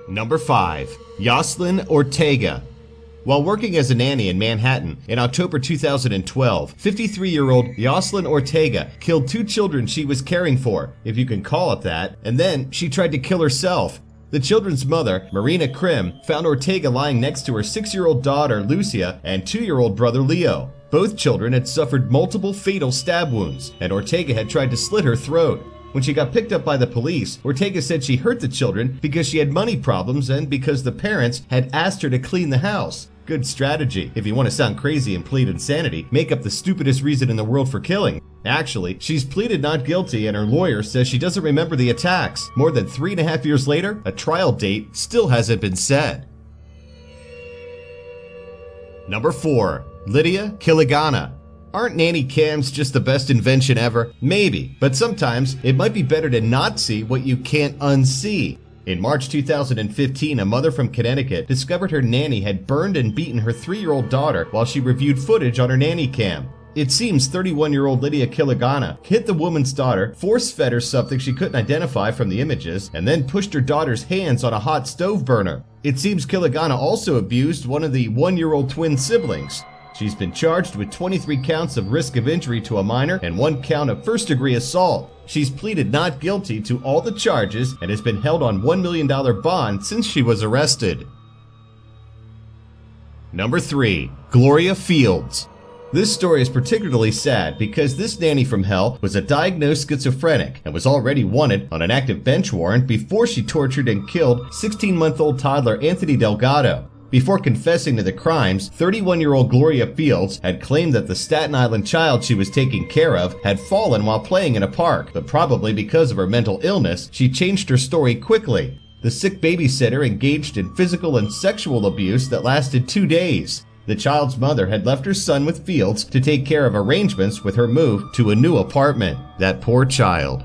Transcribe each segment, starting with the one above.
Number 5. Yoselyn Ortega. While working as a nanny in Manhattan in October 2012, 53-year-old Yoselyn Ortega killed 2 children she was caring for, if you can call it that, and then she tried to kill herself. The children's mother, Marina Krim, found Ortega lying next to her 6-year-old daughter, Lucia, and 2-year-old brother, Leo. Both children had suffered multiple fatal stab wounds, and Ortega had tried to slit her throat. When she got picked up by the police, Ortega said she hurt the children because she had money problems and because the parents had asked her to clean the house. Good strategy. If you want to sound crazy and plead insanity, make up the stupidest reason in the world for killing. Actually, she's pleaded not guilty and her lawyer says she doesn't remember the attacks. More than 3.5 years later, a trial date still hasn't been set. Number 4. Lidia Quilligana. Aren't nanny cams just the best invention ever? Maybe, but sometimes it might be better to not see what you can't unsee. In March 2015, a mother from Connecticut discovered her nanny had burned and beaten her 3-year-old daughter while she reviewed footage on her nanny cam. It seems 31-year-old Lidia Quilligana hit the woman's daughter, force-fed her something she couldn't identify from the images, and then pushed her daughter's hands on a hot stove burner. It seems Quilligana also abused one of the 1-year-old twin siblings. She's been charged with 23 counts of risk of injury to a minor and 1 count of first-degree assault. She's pleaded not guilty to all the charges and has been held on $1 million bond since she was arrested. Number 3. Gloria Fields. This story is particularly sad because this nanny from hell was a diagnosed schizophrenic and was already wanted on an active bench warrant before she tortured and killed 16-month-old toddler Anthony Delgado. Before confessing to the crimes, 31-year-old Gloria Fields had claimed that the Staten Island child she was taking care of had fallen while playing in a park, but probably because of her mental illness, she changed her story quickly. The sick babysitter engaged in physical and sexual abuse that lasted 2 days. The child's mother had left her son with Fields to take care of arrangements with her move to a new apartment. That poor child.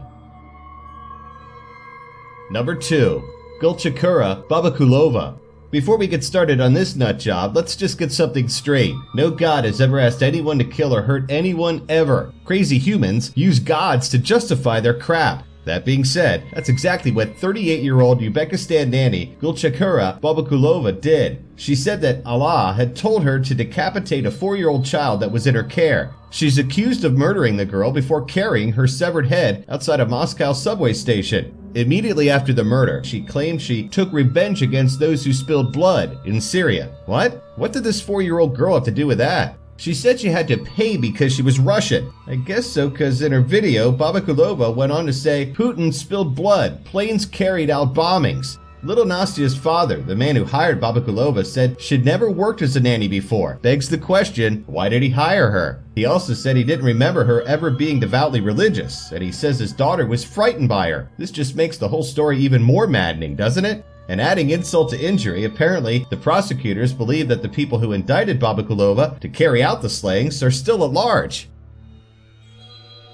Number 2. Gulchekhra Bobokulova. Before we get started on this nut job, let's just get something straight. No god has ever asked anyone to kill or hurt anyone ever. Crazy humans use gods to justify their crap. That being said, that's exactly what 38-year-old Uzbekistan nanny Gulchekhra Bobokulova did. She said that Allah had told her to decapitate a 4-year-old child that was in her care. She's accused of murdering the girl before carrying her severed head outside a Moscow subway station. Immediately after the murder, she claimed she took revenge against those who spilled blood in Syria. What? What did this 4-year-old girl have to do with that? She said she had to pay because she was Russian. I guess so, because in her video, Bobokulova went on to say, Putin spilled blood, planes carried out bombings. Little Nastia's father, the man who hired Bobokulova, said she'd never worked as a nanny before. Begs the question, why did he hire her? He also said he didn't remember her ever being devoutly religious, and he says his daughter was frightened by her. This just makes the whole story even more maddening, doesn't it? And adding insult to injury, apparently the prosecutors believe that the people who indicted Bobokulova to carry out the slayings are still at large.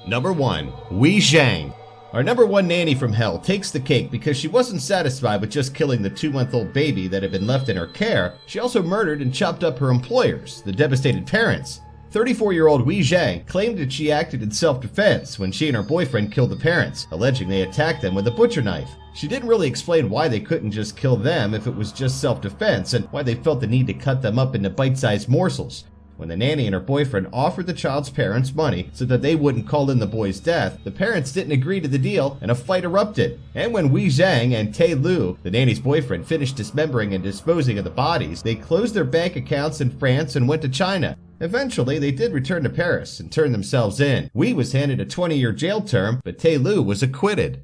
Number 1. Hui Zhang. Our number 1 nanny from hell takes the cake because she wasn't satisfied with just killing the 2-month-old baby that had been left in her care. She also murdered and chopped up her employers, the devastated parents. 34-year-old Hui Zhang claimed that she acted in self-defense when she and her boyfriend killed the parents, alleging they attacked them with a butcher knife. She didn't really explain why they couldn't just kill them if it was just self-defense and why they felt the need to cut them up into bite-sized morsels. When the nanny and her boyfriend offered the child's parents money so that they wouldn't call in the boy's death, the parents didn't agree to the deal and a fight erupted. And when Hui Zhang and Tae Lu, the nanny's boyfriend, finished dismembering and disposing of the bodies, they closed their bank accounts in France and went to China. Eventually, they did return to Paris and turn themselves in. Hui was handed a 20-year jail term, but Tae Lu was acquitted.